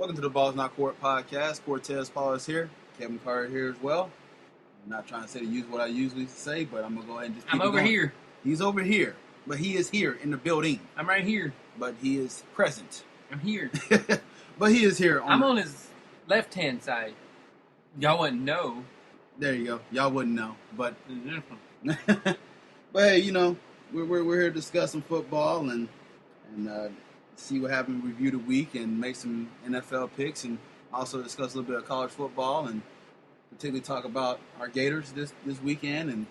Welcome to the Balls Not Court podcast. Cortez Paul is here. Kevin Carter here as well. I'm not trying to say to use what I usually say, but I'm going to go ahead and just keep I'm over going. here. He's over here, but he is here in the building. I'm right here. But he is present. I'm here. But he is here. I'm on his left-hand side. Y'all wouldn't know. There you go. Y'all wouldn't know. But but hey, you know, we're here to discuss some football and see what happened, review the week, and make some NFL picks, and also discuss a little bit of college football, and particularly talk about our Gators this weekend. And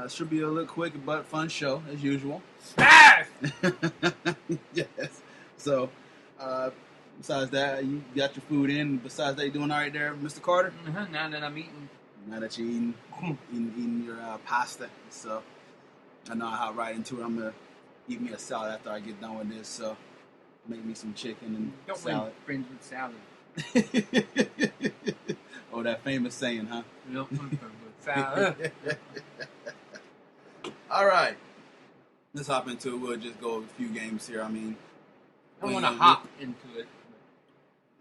it should be a little quick but fun show as usual. Smash! Yes. So, besides that, you got your food in. Besides that, you doing all right there, Mr. Carter? Now that I'm eating. Now that you're eating your pasta, so I know I'll hop right into it. I'm gonna eat me a salad after I get done with this. So make me some chicken and Don't salad. Friends with salad. Oh, that famous saying, huh? Don't friends with salad. All right, let's hop into it. We'll just go a few games here. I mean, I want to hop into it.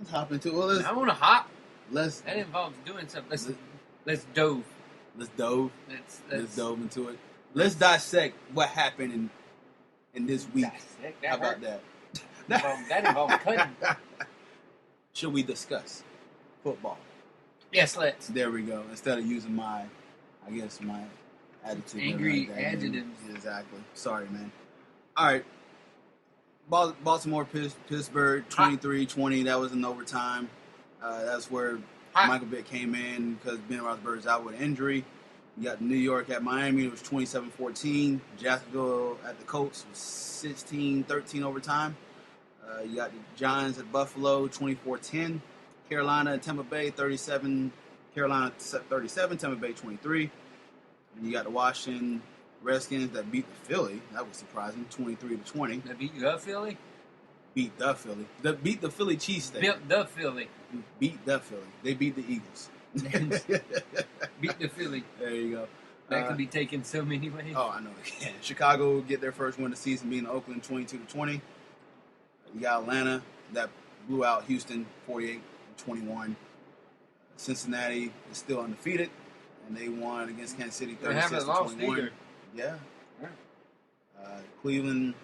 Let's hop into it. Well, I want to hop. Let's. That involves doing something. Let's dove. Let's dove. Let's dove into it. Let's dissect what happened in this week. Dissect? How about that? That involves cutting. Should we discuss football? Yes, let's. There we go. Instead of using my attitude. Angry like that. adjectives. Exactly. Sorry, man. All right. Baltimore, Pittsburgh, 23-20. That was in overtime. That's where Michael Vick came in because Ben Roethlisberger's out with injury. You got New York at Miami. It was 27-14. Jacksonville at the Colts was 16-13 overtime. You got the Giants at Buffalo, 24-10. Carolina at Tampa Bay, 37. Carolina 37. Tampa Bay 23. And you got the Washington Redskins that beat the Philly. That was surprising, 23-20. They beat you up, Philly? Beat the Philly. Beat the Philly cheesesteak. The Philly. Beat the Philly. They beat the Eagles. Beat the Philly. There you go. That could be taken so many ways. Oh, I know it can. Chicago will get their first win of the season, beating Oakland 22-20. You got Atlanta that blew out Houston 48-21. Cincinnati is still undefeated, and they won against Kansas City 36-21. Yeah. Cleveland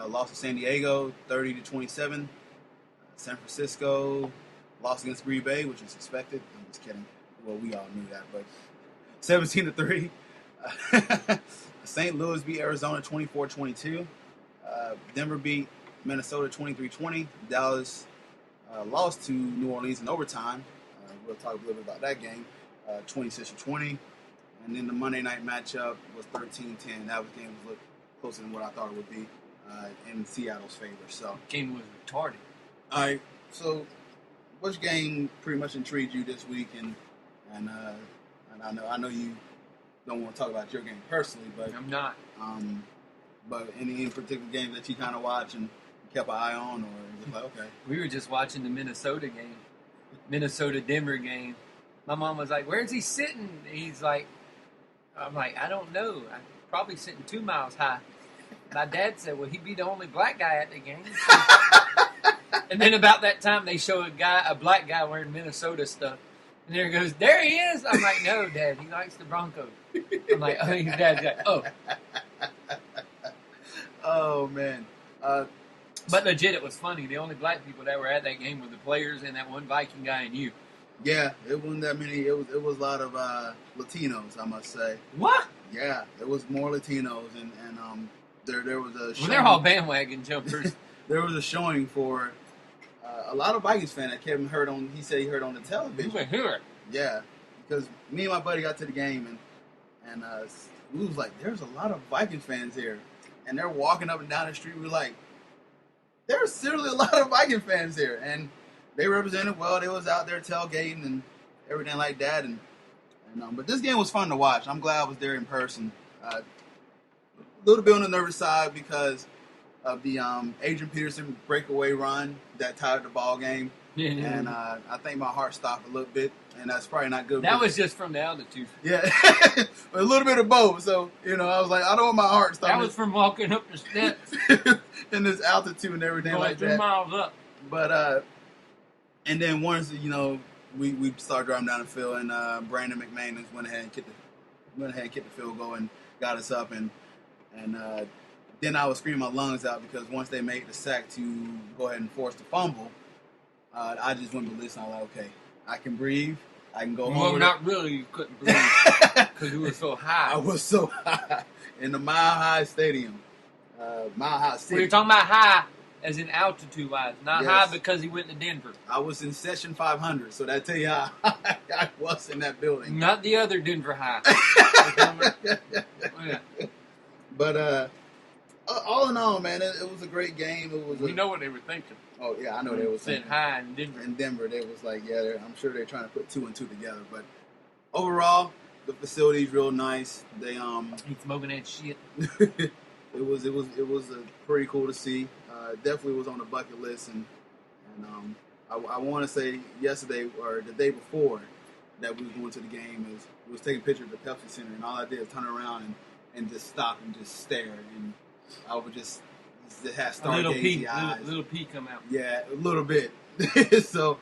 lost to San Diego 30-27. San Francisco lost against Green Bay, which was expected. I'm just kidding. Well, we all knew that, but 17-3. St. Louis beat Arizona 24-22. Denver beat Minnesota 23-20. Dallas lost to New Orleans in overtime. We'll talk a little bit about that game. 26-20. And then the Monday night matchup was 13-10. That game was closer than what I thought it would be in Seattle's favor. So game was retarded. All right. So which game pretty much intrigued you this week? And I know you don't want to talk about your game personally, but I'm not. But any particular game that you kind of watch and kept an eye on, or just like, okay. We were just watching the Minnesota game, Minnesota-Denver game. My mom was like, "Where's he sitting?" I'm like, "I don't know. I'm probably sitting 2 miles high." My dad said, "Well, he'd be the only black guy at the game." And then about that time, they show a black guy wearing Minnesota stuff. And there he goes, "There he is." I'm like, "No, Dad, he likes the Broncos." I'm like, "Oh, your dad's like, oh." Oh, man. But legit, it was funny. The only black people that were at that game were the players and that one Viking guy and you. Yeah, it wasn't that many. It was a lot of Latinos, I must say. What? Yeah, it was more Latinos, and there was a showing. Well, they're all bandwagon jumpers. There was a showing for a lot of Vikings fans that Kevin heard on. He said he heard on the television. You were here. Yeah, because me and my buddy got to the game, and we was like, "There's a lot of Vikings fans here," and they're walking up and down the street. We're like, "There's seriously a lot of Viking fans here," and they represented well. They was out there tailgating and everything like that, and but this game was fun to watch. I'm glad I was there in person. A little bit on the nervous side because of the Adrian Peterson breakaway run that tied the ball game. Yeah. And I think my heart stopped a little bit, and that's probably not good. That was just from the altitude. Yeah, a little bit of both. So, I was like, I don't want my heart stopping. That was from walking up the steps. in this altitude and everything Going like 2 that. miles up. But And then once we started driving down the field, and Brandon McManus went ahead and kicked the field goal and got us up, and then I was screaming my lungs out because once they made the sack to go ahead and force the fumble, I just went ballistic. I was like, okay, I can breathe. I can go home. Well, not really. You couldn't breathe because you were so high. I was so high in the Mile High Stadium, Mile High City. Well, you're talking about high as in altitude-wise, not Yes. high because he went to Denver. I was in session 500, so that tell you how high I was in that building. Not the other Denver high. Yeah. But all in all, man, it was a great game. It was. We know what they were thinking. Oh yeah, I know they were Said thinking. high in Denver. In Denver, they was like, yeah, I'm sure they're trying to put 2 and 2 together. But overall, the facility's real nice. They He's smoking that shit. it was pretty cool to see. Definitely was on the bucket list, and I want to say yesterday or the day before that we was going to the game is we was taking pictures at the Pepsi Center, and all I did was turn around and just stop and just stare, and I would just have stargazy eyes. Little pee come out. Yeah, a little bit. So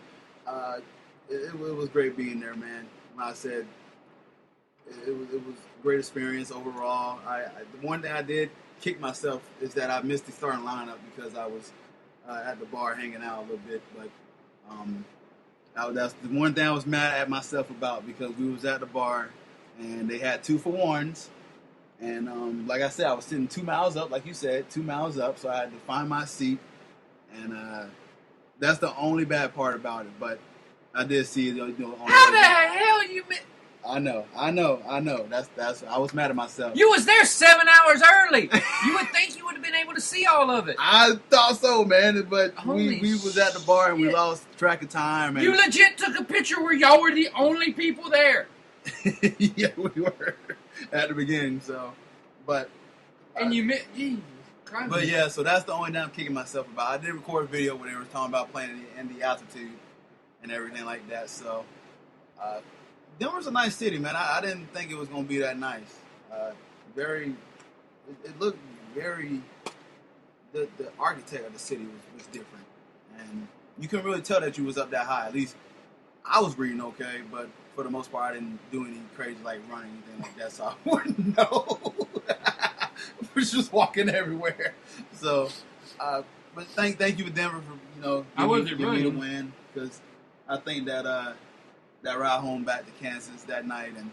it was great being there, man. Like I said, it was a great experience overall. The one thing I did kick myself is that I missed the starting lineup because I was at the bar hanging out a little bit. But that's the one thing I was mad at myself about because we was at the bar and they had 2-for-1s. And like I said, I was sitting 2 miles up, like you said, 2 miles up. So I had to find my seat. And that's the only bad part about it. But I did see it. On How the hell you missed? I know. That's. I was mad at myself. You was there 7 hours early. You would think you would have been able to see all of it. I thought so, man. But Holy we was at the bar and we shit. lost track of time. And You legit took a picture where y'all were the only people there. yeah, we were at the beginning. So, but And you missed. Jesus Christ. but yeah, so that's the only thing I'm kicking myself about. I did record a video when they were talking about playing in the altitude and everything like that. So, Denver's a nice city, man. I didn't think it was going to be that nice. It looked very. The architect of the city was different, and you couldn't really tell that you was up that high. At least I was breathing okay, but for the most part, I didn't do any crazy like running or anything like that, so I wouldn't know. I was just walking everywhere. So, but thank you to Denver for giving me the win because I think that that ride home back to Kansas that night and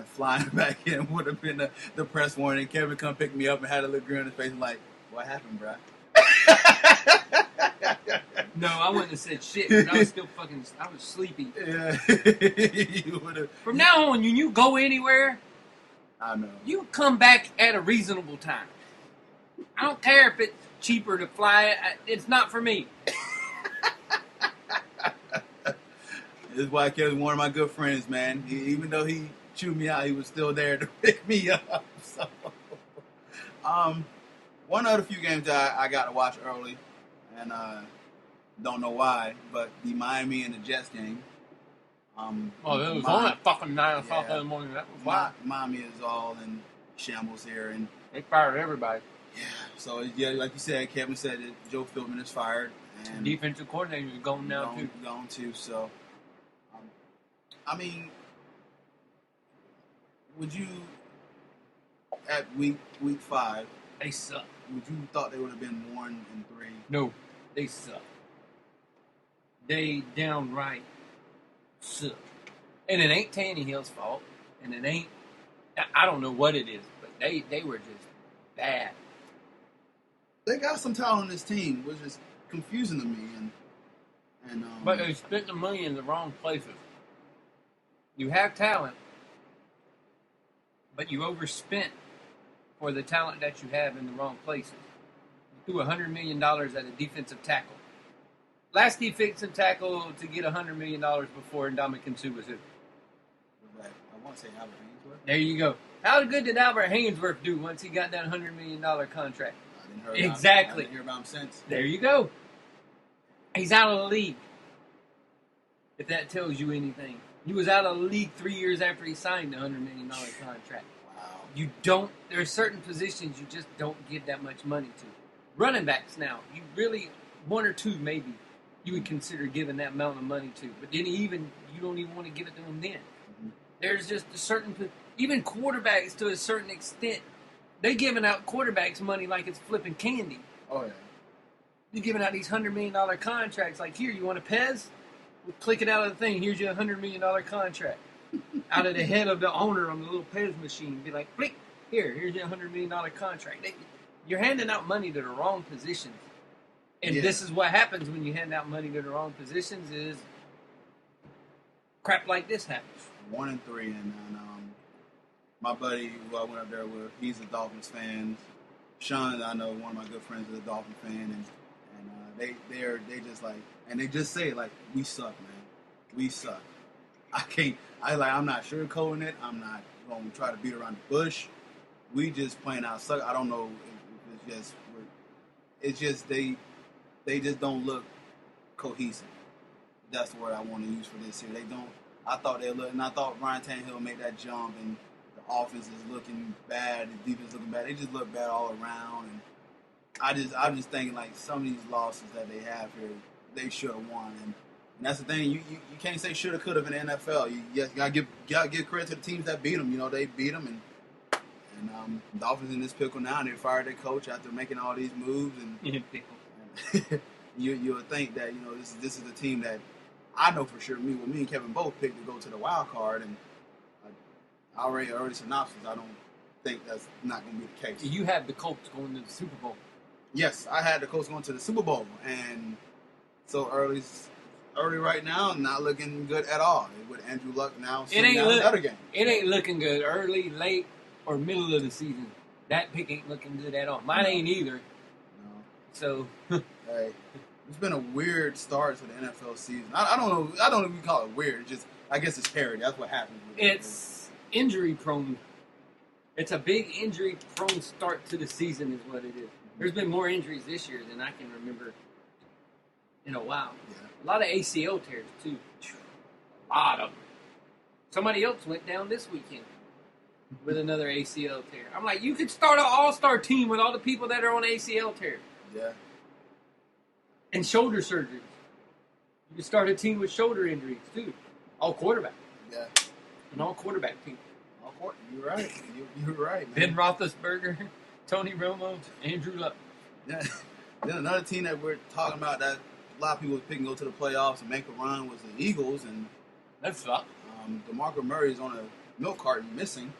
flying back in would have been the press warning. Kevin come pick me up and had a little grin on his face and like, what happened, bro? No, I wouldn't have said shit. But I was still I was sleepy. Yeah. You would've. From now on, when you go anywhere, I know. you come back at a reasonable time. I don't care if it's cheaper to fly. It's not for me. This is why Kevin's one of my good friends, man. Even though he chewed me out, he was still there to pick me up. So, one of the few games that I got to watch early, and don't know why, but the Miami and the Jets game. Oh, it was on at fucking 9 o'clock in the morning. That was wild. Miami is all in shambles here, and They fired everybody. yeah. So yeah, like you said, Kevin said that Joe Philbin is fired, and Defensive coordinator is going now too. Gone too. So, I mean, would you at week 5? They suck. Would you thought they would have been 1-3? No, they suck. They downright suck. And it ain't Tannehill's fault. And it ain't, I don't know what it is, but they were just bad. They got some talent on this team, which is confusing to me. And But they spent the money in the wrong places. You have talent, but you overspent for the talent that you have in the wrong places. You threw $100 million at a defensive tackle. Last defensive tackle to get $100 million before Ndamukong Suh was who? I want to say Albert Hainsworth. There you go. How good did Albert Hainsworth do once he got that $100 million contract? I didn't hear Exactly. I didn't hear about him since. There you go. He's out of the league. If that tells you anything. He was out of the league 3 years after he signed the $100 million contract. Wow. There are certain positions you just don't give that much money to. Running backs now, you really, one or two maybe, you would consider giving that amount of money to. But then you don't even want to give it to them then. Mm-hmm. There's just a certain, even quarterbacks to a certain extent, they're giving out quarterbacks money like it's flipping candy. Oh, yeah. You're giving out these $100 million contracts. Like, here, you want a Pez? We'll click it out of the thing. Here's your $100 million contract. Out of the head of the owner on the little Pez machine. Be like, click, here's your $100 million contract. You're handing out money to the wrong positions. And this is what happens when you hand out money to the wrong positions is crap like this happens. 1-3, and my buddy who I went up there with, he's a Dolphins fan. Sean, I know, one of my good friends is a Dolphin fan, and they just like, and they just say it like, we suck, man, we suck. I'm not sugarcoating it. I'm not going to try to beat around the bush. We just plain out suck. I don't know if it's just they just don't look cohesive. That's the word I want to use for this here. They don't. I thought they looked, and I thought Ryan Tannehill made that jump, and the offense is looking bad, the defense looking bad. They just look bad all around, and I'm just thinking like some of these losses that they have here, they should have won, and that's the thing. You can't say shoulda, coulda in the NFL. You gotta give credit to the teams that beat them. You know, they beat them, and the Dolphins in this pickle now, and they fired their coach after making all these moves, and you would think that this is a team that I know for sure. Me and Kevin both picked to go to the wild card, and I already synopsis. I don't think that's not going to be the case. You have the Colts going to the Super Bowl. Yes, I had the Colts going to the Super Bowl, and so early right now, not looking good at all. With Andrew Luck now, another game. It ain't looking good early, late, or middle of the season. That pick ain't looking good at all. Mine ain't either. No. So. Hey, it's been a weird start to the NFL season. I don't know if we call it weird. It's just, I guess it's parody. That's what happens. It's injury prone. It's a big injury prone start to the season is what it is. There's been more injuries this year than I can remember in a while. Yeah. A lot of ACL tears, too. A lot of them. Somebody else went down this weekend with another ACL tear. I'm like, you could start an all-star team with all the people that are on ACL tear. Yeah. And shoulder surgeries. You can start a team with shoulder injuries, too. All quarterback. Yeah. An all quarterback team. You're right. You're right, Ben man. Roethlisberger, Tony Romo, Andrew Luck. Yeah. Then another team that we're talking about that a lot of people were picking to go to the playoffs and make a run was the Eagles. And that sucked. DeMarco Murray is on a milk carton missing.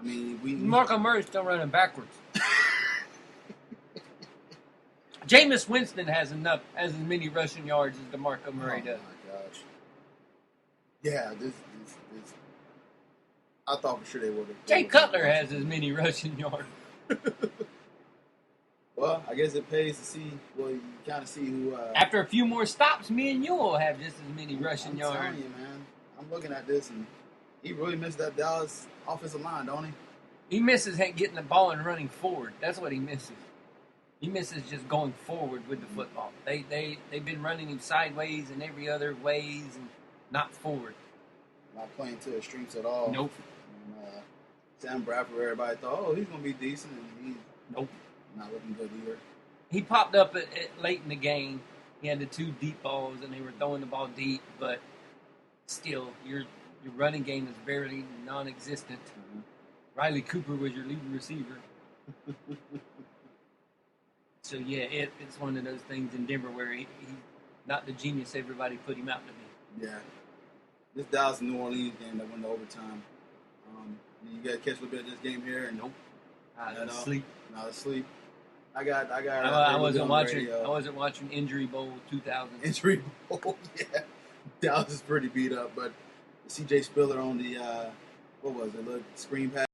DeMarco Murray's still running backwards. Jameis Winston has as many rushing yards as DeMarco Murray does. Oh my gosh! Yeah, this. I thought for sure they would have. Jay Cutler has as many rushing yards. Well, I guess it pays to see. Well, you kind of see who. After a few more stops, me and you will have just as many rushing yards. I'm telling you, man. I'm looking at this, and he really missed that Dallas offensive line, don't he? He misses getting the ball and running forward. That's what he misses. He misses just going forward with the football. They've been running him sideways and every other ways and not forward. Not playing to his strengths at all. Nope. And, Sam Bradford, everybody thought, he's going to be decent, and he's nope. Not looking good either. He popped up late in the game. He had the two deep balls, and they were throwing the ball deep, but still, your running game is barely non-existent. Mm-hmm. Riley Cooper was your leading receiver. So, yeah, it's one of those things in Denver where he's not the genius everybody put him out to be. Yeah. This Dallas New Orleans game that went to overtime. You got to catch a little bit of this game here? Nope. Not asleep. Not asleep. I wasn't watching. I wasn't watching Injury Bowl 2000. Injury Bowl, yeah. Dallas is pretty beat up, but C.J. Spiller on the what was it? Little screen pass.